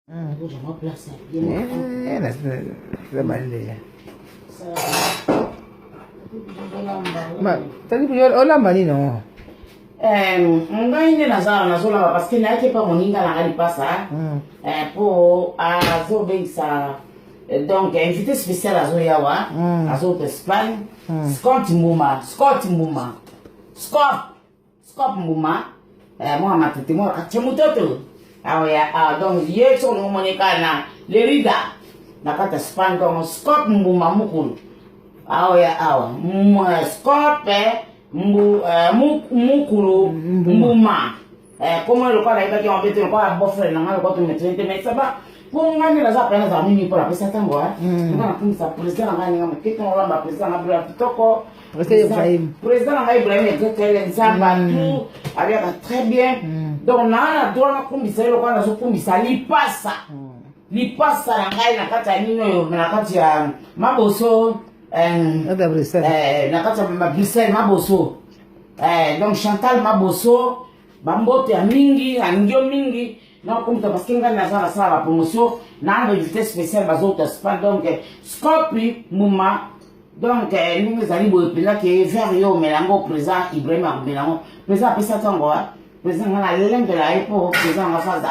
Je remplace. C'est mal. Ma, tadi punya orang mana no? Ngai ne nazola parce que na ke pas moninga na ngali pasa. Pour azo bensa donc invité spécial azo yawa, azo Espagne. Scott Mbuma. Scott Mbuma. Moi matete moi kachemutoto. Ah donc ye so no monika na lerida. Na kata Espagne donc Scott Mbuma mukulu. Awa Scope mukulu mbuma comment le quoi là il va dire quoi boffre na ngalo quoi tu mettre mais ça va pour ngani la za pena za mimi pour la pesa tango ngana comme ça président ngani ngam ke ton lamba président ngabla kitoko président Ibrahim était nzamba tout avec très bien donc na doa kumbisa le quoi na so kumbisa lipasa na ngai na kata nino na kati ya maboso nakata Bruxelles maboso donc Chantal maboso bambote ya mingi angio mingi na kumta parce que ngani na sala promotion na invité spécial bazota spa donc Scopi Muma donc nous allons boire pila que vers yo melango président Ibrahim melango président pesa tango président na lembe la ipo président na faza